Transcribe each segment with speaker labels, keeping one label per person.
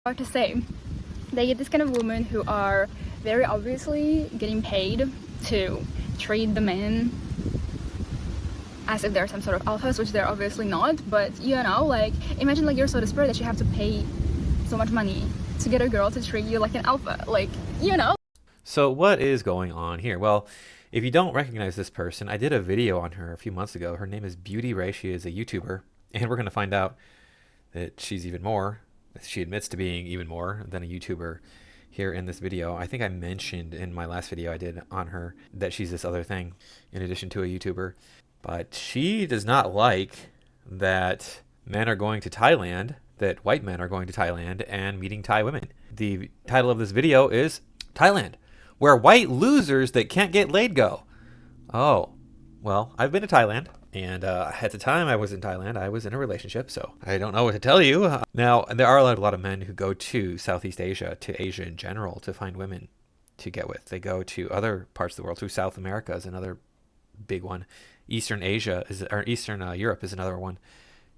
Speaker 1: hard to say. They get this kind of women who are very obviously getting paid to treat the men as if they're some sort of alphas, which they're obviously not. But you know, like, imagine like you're so desperate that you have to pay so much money to get a girl to treat you like an alpha, like, you know.
Speaker 2: So what is going on here? Well, if you don't recognize this person, I did a video on her a few months ago. Her name is Beauty Ray. She is a YouTuber, and we're going to find out that she's even more. She admits to being even more than a YouTuber here in this video. I think I mentioned in my last video I did on her that she's this other thing in addition to a YouTuber. But she does not like that men are going to Thailand, that white men are going to Thailand and meeting Thai women. The title of this video is Thailand, where white losers that can't get laid go. Oh, well, I've been to Thailand, and at the time I was in Thailand, I was in a relationship, so I don't know what to tell you. Now, there are a lot of men who go to Southeast Asia, to Asia in general, to find women to get with. They go to other parts of the world, to South America is another big one. Eastern Europe is another one,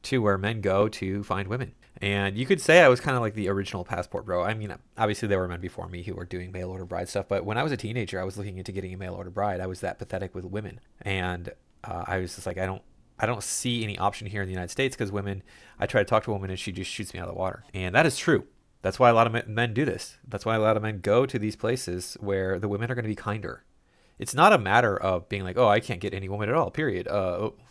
Speaker 2: too, where men go to find women. And you could say I was kind of like the original passport bro. I mean, obviously there were men before me who were doing mail order bride stuff, but when I was a teenager, I was looking into getting a mail order bride. I was that pathetic with women, and I was just like, I don't see any option here in the United States because women. I try to talk to a woman and she just shoots me out of the water, and that is true. That's why a lot of men do this. That's why a lot of men go to these places where the women are going to be kinder. It's not a matter of being like, oh, I can't get any woman at all, period.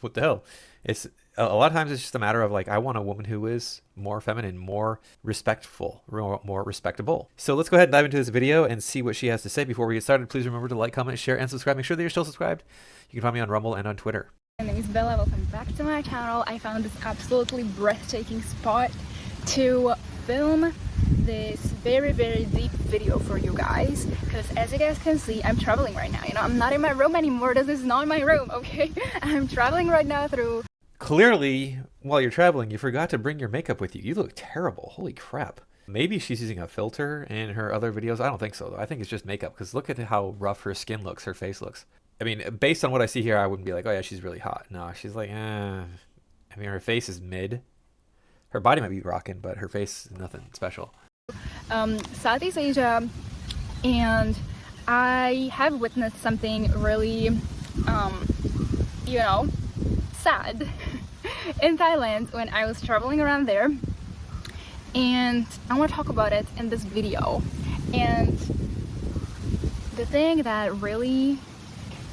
Speaker 2: What the hell? It's a lot of times it's just a matter of like, I want a woman who is more feminine, more respectful, more respectable. So let's go ahead and dive into this video and see what she has to say. Before we get started, please remember to like, comment, share, and subscribe. Make sure that you're still subscribed. You can find me on Rumble and on Twitter.
Speaker 1: My name is Bella. Welcome back to my channel. I found this absolutely breathtaking spot to film this very deep video for you guys, because as you guys can see, I'm traveling right now. You know, I'm not in my room anymore. This is not my room, okay? I'm traveling right now through.
Speaker 2: Clearly, while you're traveling, you forgot to bring your makeup with you. You look terrible. Holy crap. Maybe she's using a filter in her other videos. I don't think so, though. I think it's just makeup, because look at how rough her skin looks, her face looks. I mean, based on what I see here, I wouldn't be like, oh yeah, she's really hot. No, she's like, I mean, her face is mid. Her body might be rocking, but her face is nothing special.
Speaker 1: Southeast Asia, and I have witnessed something really, you know, sad in Thailand when I was traveling around there, and I want to talk about it in this video. And the thing that really,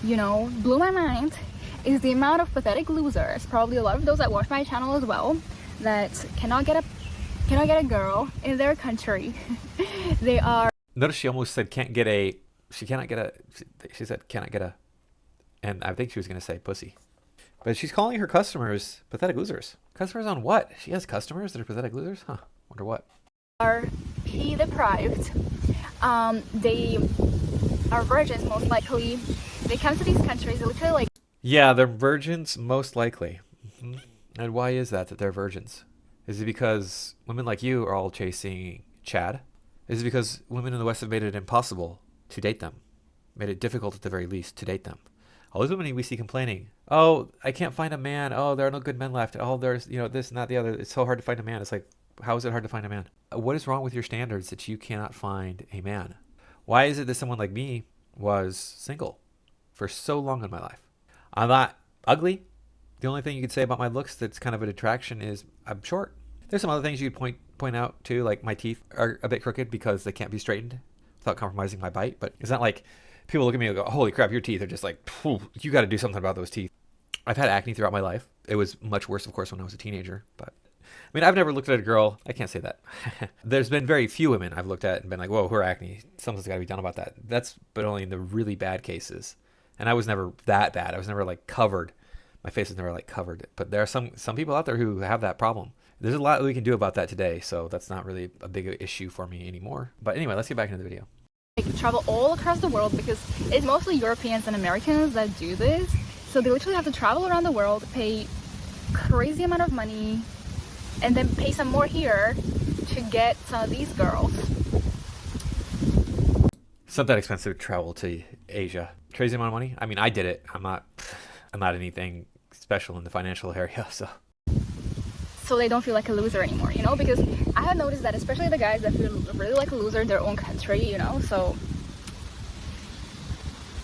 Speaker 1: you know, blew my mind is the amount of pathetic losers, probably a lot of those that watch my channel as well, that cannot get a girl in their country. They are.
Speaker 2: Notice she almost said can't get a. She cannot get a. She said cannot get a. And I think she was going to say pussy. But she's calling her customers pathetic losers. Customers on what? She has customers that are pathetic losers? Huh. Wonder what.
Speaker 1: Are pee deprived. They are virgins most likely. They come to these countries, they literally like.
Speaker 2: Yeah, they're virgins most likely. Mm-hmm. And why is that they're virgins? Is it because women like you are all chasing Chad? Is it because women in the West have made it impossible to date them? Made it difficult at the very least to date them? All those women we see complaining, oh, I can't find a man. Oh, there are no good men left. Oh, there's, you know, this and that, the other. It's so hard to find a man. It's like, how is it hard to find a man? What is wrong with your standards that you cannot find a man? Why is it that someone like me was single for so long in my life? I'm not ugly. The only thing you could say about my looks that's kind of a detraction is I'm short. There's some other things you could point out too, like my teeth are a bit crooked because they can't be straightened without compromising my bite. But it's not like people look at me and go, holy crap, your teeth are just like, you got to do something about those teeth. I've had acne throughout my life. It was much worse, of course, when I was a teenager. But I mean, I've never looked at a girl. I can't say that. There's been very few women I've looked at and been like, whoa, her acne. Something's got to be done about that. That's but only in the really bad cases. And I was never that bad. I was never like covered. My face is never like covered. But there are some people out there who have that problem. There's a lot we can do about that today. So that's not really a big issue for me anymore. But anyway, let's get back into the video.
Speaker 1: Like, travel all across the world, because it's mostly Europeans and Americans that do this. So they literally have to travel around the world, pay crazy amount of money, and then pay some more here to get some of these girls.
Speaker 2: It's not that expensive to travel to Asia. Crazy amount of money. I mean, I did it. I'm not anything special in the financial area, so
Speaker 1: they don't feel like a loser anymore, you know, because I have noticed that especially the guys that feel really like a loser in their own country, you know, so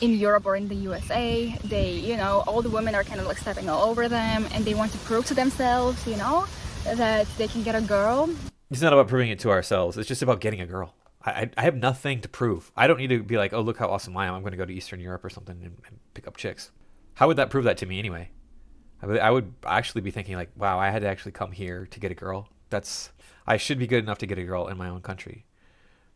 Speaker 1: in Europe or in the USA, they, you know, all the women are kind of like stepping all over them, and they want to prove to themselves, you know, that they can get a girl.
Speaker 2: It's not about proving it to ourselves. It's just about getting a girl. I have nothing to prove. I don't need to be like, oh, look how awesome I am. I'm going to go to Eastern Europe or something and pick up chicks. How would that prove that to me anyway? I would actually be thinking like, wow, I had to actually come here to get a girl. I should be good enough to get a girl in my own country.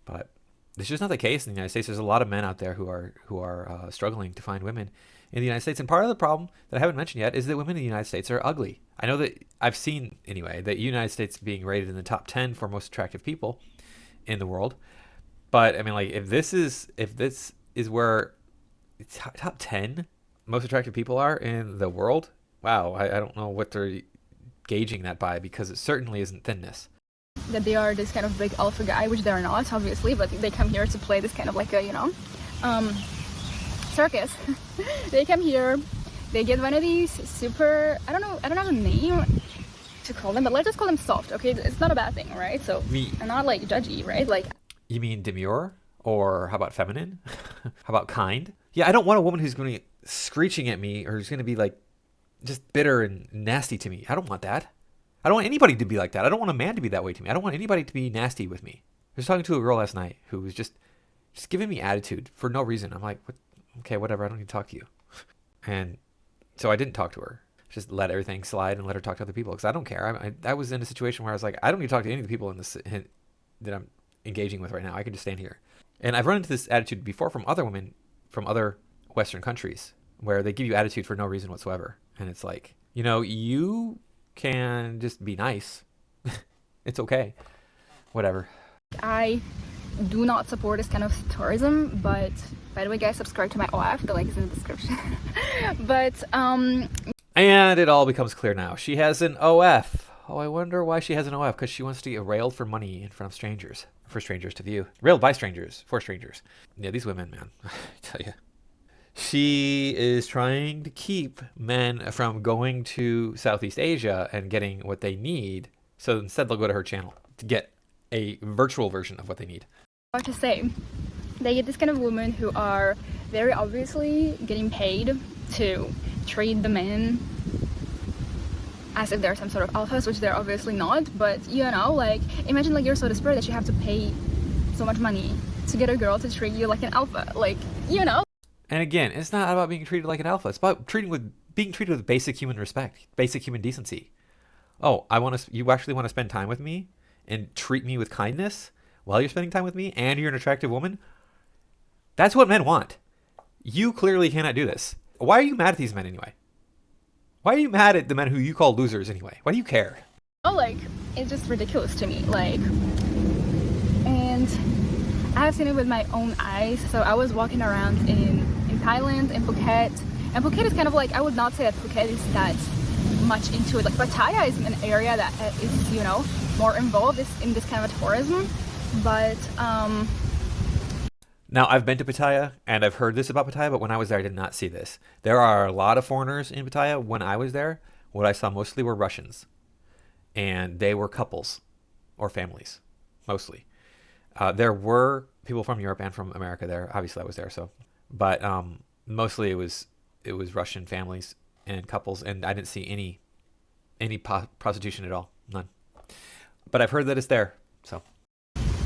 Speaker 2: But it's just not the case in the United States. There's a lot of men out there who are struggling to find women in the United States. And part of the problem that I haven't mentioned yet is that women in the United States are ugly. I know that I've seen, anyway, the United States being rated in the top 10 for most attractive people in the world. But I mean, like, if this is where top 10 most attractive people are in the world, wow, I don't know what they're gauging that by, because it certainly isn't thinness.
Speaker 1: That they are this kind of big alpha guy, which they're not, obviously, but they come here to play this kind of like a, you know, circus. They come here, they get one of these super, I don't have a name to call them, but let's just call them soft, okay? It's not a bad thing, right? So I'm not like judgy, right? Like,
Speaker 2: you mean demure? Or how about feminine? How about kind? Yeah, I don't want a woman who's going to be screeching at me or who's going to be like just bitter and nasty to me. I don't want that. I don't want anybody to be like that. I don't want a man to be that way to me. I don't want anybody to be nasty with me. I was talking to a girl last night who was just giving me attitude for no reason. I'm like, what? Okay, whatever. I don't need to talk to you. And so I didn't talk to her. Just let everything slide and let her talk to other people, because I don't care. I was in a situation where I was like, I don't need to talk to any of the people that I'm engaging with right now. I can just stand here. And I've run into this attitude before from other women from other Western countries where they give you attitude for no reason whatsoever. And it's like, you know, you can just be nice. It's okay. Whatever.
Speaker 1: I do not support this kind of tourism, but by the way, guys, subscribe to my OF. The link is in the description. But
Speaker 2: and it all becomes clear now. She has an OF. Oh, I wonder why she has an OF. Because she wants to get railed for money in front of strangers. For strangers to view. Railed by strangers. For strangers. Yeah, these women, man. I tell you. She is trying to keep men from going to Southeast Asia and getting what they need. So instead they'll go to her channel to get a virtual version of what they need.
Speaker 1: What to say? They get this kind of women who are very obviously getting paid to treat the men as if they're some sort of alphas, which they're obviously not. But, you know, like, imagine like you're so desperate that you have to pay so much money to get a girl to treat you like an alpha. Like, you know.
Speaker 2: And again, it's not about being treated like an alpha. It's about being treated with basic human respect, basic human decency. Oh, you actually want to spend time with me and treat me with kindness while you're spending time with me, and you're an attractive woman? That's what men want. You clearly cannot do this. Why are you mad at these men anyway? Why are you mad at the men who you call losers anyway? Why do you care?
Speaker 1: Oh, like, it's just ridiculous to me. Like, and I have seen it with my own eyes. So I was walking around in Thailand, in Phuket. And Phuket is kind of like, I would not say that Phuket is that much into it. Like, Pattaya is an area that is, you know, more involved in this kind of tourism. But,
Speaker 2: Now, I've been to Pattaya, and I've heard this about Pattaya, but when I was there, I did not see this. There are a lot of foreigners in Pattaya. When I was there, what I saw mostly were Russians. And they were couples or families, mostly. There were people from Europe and from America there. Obviously, I was there, so. But mostly it was Russian families and couples, and I didn't see any prostitution at all. None. But I've heard that it's there, so.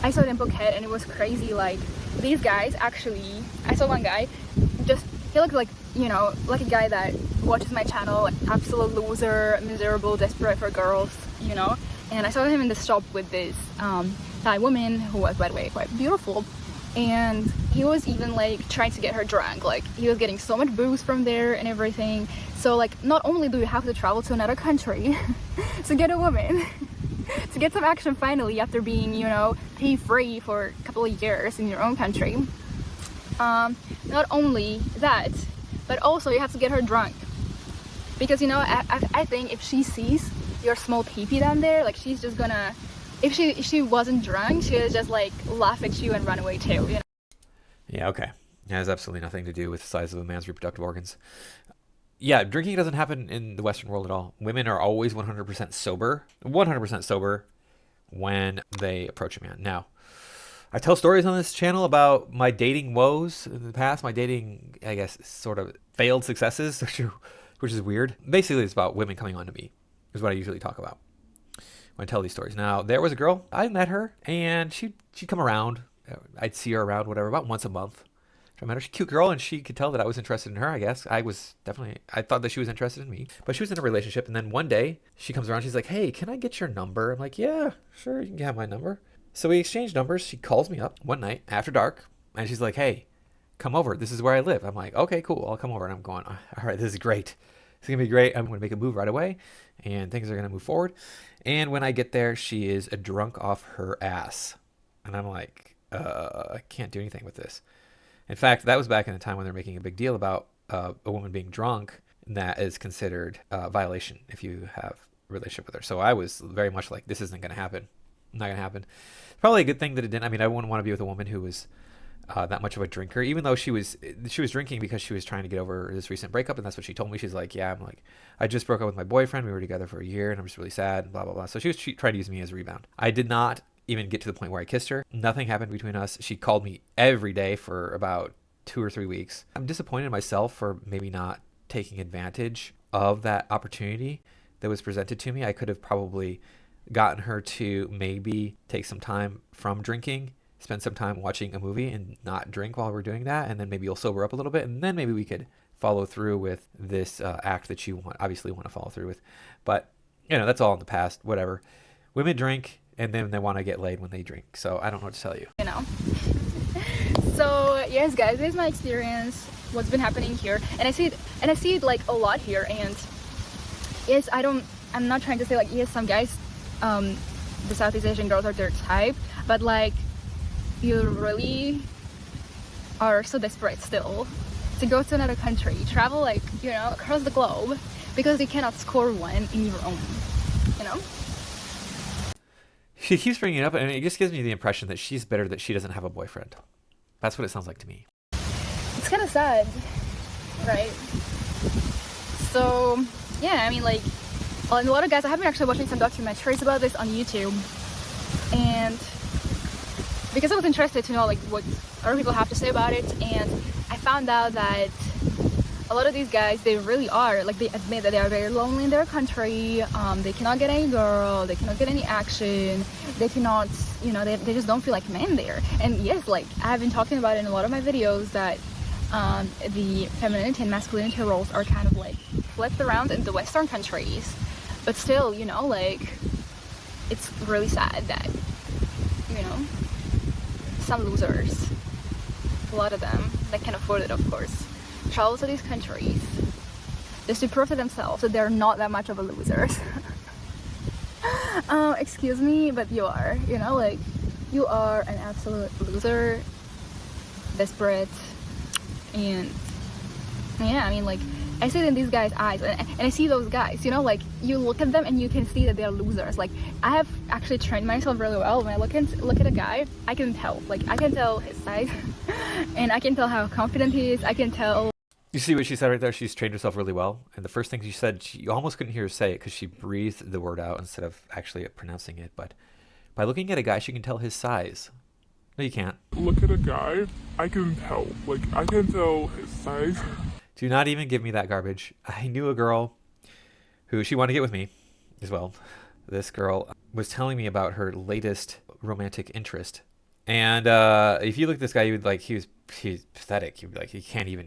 Speaker 1: I saw it in Phuket, and it was crazy. Like, these guys actually, I saw one guy, he looked like, you know, like a guy that watches my channel, like absolute loser, miserable, desperate for girls, you know. And I saw him in the shop with this Thai woman who was, by the way, quite beautiful. And he was even like trying to get her drunk. Like, he was getting so much booze from there and everything. So like, not only do you have to travel to another country to get a woman, to get some action finally after being, you know, pay free for a couple of years in your own country. Not only that, but also you have to get her drunk. Because, you know, I think if she sees your small peepee down there, like, she's just gonna, if she wasn't drunk, she would just like laugh at you and run away too, you know? Yeah,
Speaker 2: okay. It has absolutely nothing to do with the size of a man's reproductive organs. Yeah, drinking doesn't happen in the Western world at all. Women are always 100% sober. 100% sober. when they approach a man. Now, I tell stories on this channel about my dating woes in the past, my dating, I guess, sort of failed successes, which is weird. Basically, it's about women coming on to me, is what I usually talk about when I tell these stories. Now, there was a girl, I met her, and she'd come around. I'd see her around, whatever, about once a month. I met her. She's a cute girl, and she could tell that I was interested in her, I guess. I thought that she was interested in me. But she was in a relationship, and then one day, she comes around, she's like, hey, can I get your number? I'm like, yeah, sure, you can have my number. So we exchanged numbers. She calls me up one night after dark, and she's like, hey, come over. This is where I live. I'm like, okay, cool. I'll come over. And I'm going, all right, this is great. It's going to be great. I'm going to make a move right away, and things are going to move forward. And when I get there, she is drunk off her ass. And I'm like, I can't do anything with this. In fact, that was back in the time when they're making a big deal about a woman being drunk. And that is considered a violation if you have a relationship with her. So I was very much like, this isn't going to happen. Not going to happen. Probably a good thing that it didn't. I mean, I wouldn't want to be with a woman who was that much of a drinker, even though she was drinking because she was trying to get over this recent breakup, and that's what she told me. She's like, yeah, I'm like, I just broke up with my boyfriend. We were together for a year, and I'm just really sad, and blah, blah, blah. So she was trying to use me as a rebound. I did not even get to the point where I kissed her. Nothing happened between us. She called me every day for about 2 or 3 weeks. I'm disappointed in myself for maybe not taking advantage of that opportunity that was presented to me. I could have probably gotten her to maybe take some time from drinking, spend some time watching a movie and not drink while we're doing that, and then maybe you'll sober up a little bit, and then maybe we could follow through with this act that you obviously want to follow through with. But that's all in the past. Whatever. Women drink, and then they want to get laid when they drink. So I don't know what to tell you.
Speaker 1: So yes, guys, this is my experience. What's been happening here, and I see it like a lot here. And yes, I'm not trying to say like, yes, some guys, the Southeast Asian girls are their type, but like, you really are so desperate still to go to another country, travel like, across the globe, because you cannot score one in your own,
Speaker 2: She keeps bringing it up, and it just gives me the impression that she's bitter that she doesn't have a boyfriend. That's what it sounds like to me.
Speaker 1: It's kind of sad, right? So yeah, I mean, like, a lot of guys, I have been actually watching some documentaries about this on YouTube, and because I was interested to know like what other people have to say about it, and I found out that a lot of these guys, they really are, like, they admit that they are very lonely in their country. They cannot get any girl, they cannot get any action, they cannot, they just don't feel like men there. And yes, like, I have been talking about it in a lot of my videos that the femininity and masculinity roles are kind of like flipped around in the Western countries. But still, like, it's really sad that, some losers, a lot of them that can afford it, of course, travel to these countries just to prove to themselves that they're not that much of a losers. Excuse me, but you are, like, you are an absolute loser, desperate, and yeah, I mean, like, I see it in these guys' eyes, and I see those guys, like, you look at them and you can see that they're losers. Like, I have actually trained myself really well. When I look at a guy, I can tell, like, I can tell his size, and I can tell how confident he is. I can tell.
Speaker 2: You see what she said right there? She's trained herself really well. And the first thing she said, you almost couldn't hear her say it because she breathed the word out instead of actually pronouncing it. But by looking at a guy, she can tell his size. No, you can't.
Speaker 3: Look at a guy, I can tell. Like, I can tell his size.
Speaker 2: Do not even give me that garbage. I knew a girl who, she wanted to get with me as well. This girl was telling me about her latest romantic interest. And if you look at this guy, you would like, he's pathetic. You'd be like, he can't even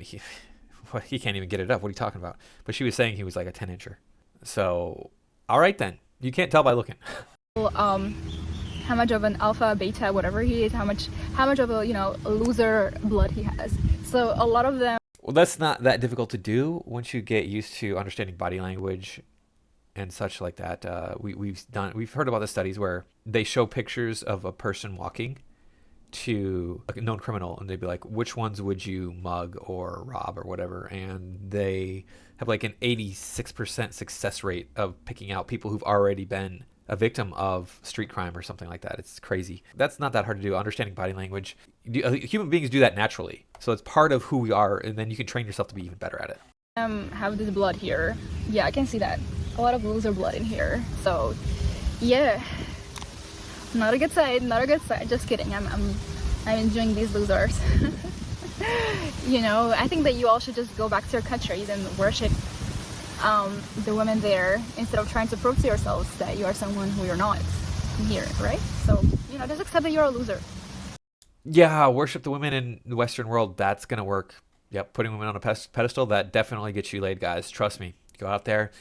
Speaker 2: get it up. What are you talking about? But she was saying he was like a 10-incher. So, all right then. You can't tell by looking.
Speaker 1: How much of an alpha, beta, whatever he is, how much of a, a loser blood he has. So a lot of them.
Speaker 2: Well, that's not that difficult to do once you get used to understanding body language and such like that. We've heard about the studies where they show pictures of a person walking to a known criminal, and they'd be like, which ones would you mug or rob or whatever? And they have like an 86% success rate of picking out people who've already been a victim of street crime or something like that. It's crazy. That's not that hard to do. Understanding body language. Human beings do that naturally. So it's part of who we are, and then you can train yourself to be even better at it.
Speaker 1: Have this blood here. Yeah, I can see that. A lot of loser blood in here. So, yeah. Not a good side, not a good side. Just kidding. I'm enjoying these losers. You know, I think that you all should just go back to your countries and worship the women there instead of trying to prove to yourselves that you are someone who you're not here, right? So, you know, just accept that you're a loser.
Speaker 2: Yeah, worship the women in the Western world. That's going to work. Yep, putting women on a pedestal, that definitely gets you laid, guys. Trust me. Go out there,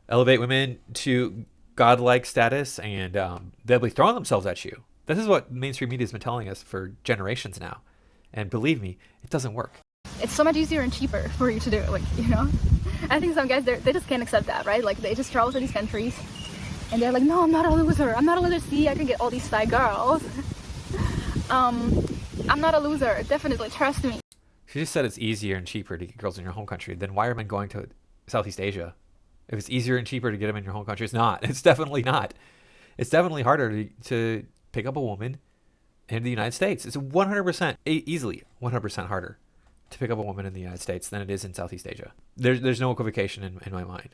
Speaker 2: elevate women to godlike status, and they'll be throwing themselves at you. This is what mainstream media has been telling us for generations now. And believe me, it doesn't work.
Speaker 1: It's so much easier and cheaper for you to do it, like, you know? I think some guys, they just can't accept that, right? Like, they just travel to these countries, and they're like, no, I'm not a loser. I'm not a loser. See, I can get all these fly girls. I'm not a loser. Definitely, trust me.
Speaker 2: She just said it's easier and cheaper to get girls in your home country. Then why are men going to Southeast Asia? If it's easier and cheaper to get them in your home country, it's not. It's definitely not. It's definitely harder to pick up a woman in the United States. It's 100%, easily 100% harder to pick up a woman in the United States than it is in Southeast Asia. There's no equivocation in my mind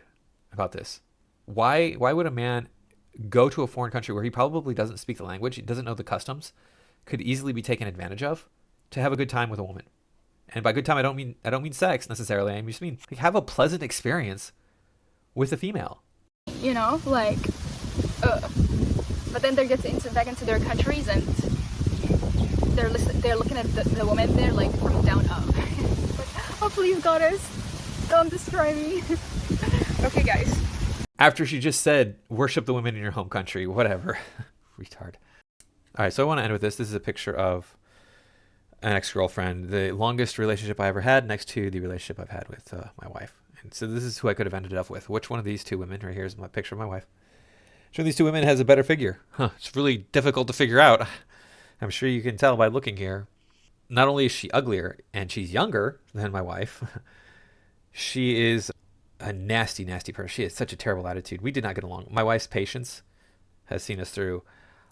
Speaker 2: about this. Why would a man go to a foreign country where he probably doesn't speak the language, he doesn't know the customs, could easily be taken advantage of to have a good time with a woman? And by good time, I don't mean sex necessarily. I just mean like, have a pleasant experience with a female.
Speaker 1: You know, like, but then they get back into their countries and they're looking at the woman there like from down up. Like, oh please, goddess, don't destroy me. Okay, guys.
Speaker 2: After she just said, worship the women in your home country, whatever. Retard. All right, so I want to end with this. This is a picture of an ex-girlfriend, the longest relationship I ever had next to the relationship I've had with my wife. And so this is who I could have ended up with. Which one of these two women, right here is my picture of my wife. Which one of these two women has a better figure? It's really difficult to figure out. I'm sure you can tell by looking here. Not only is she uglier and she's younger than my wife, she is a nasty, nasty person. She has such a terrible attitude. We did not get along. My wife's patience has seen us through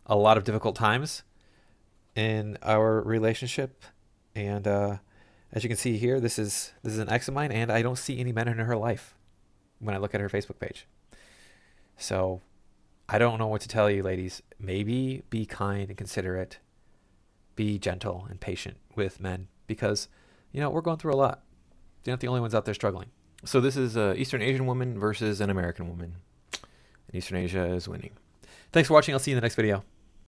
Speaker 2: a lot of difficult times in our relationship. And as you can see here, this is an ex of mine, and I don't see any men in her life when I look at her Facebook page. So I don't know what to tell you, ladies. Maybe be kind and considerate. Be gentle and patient with men because, you know, we're going through a lot. You're not the only ones out there struggling. So this is an Eastern Asian woman versus an American woman. And Eastern Asia is winning. Thanks for watching. I'll see you in the next video.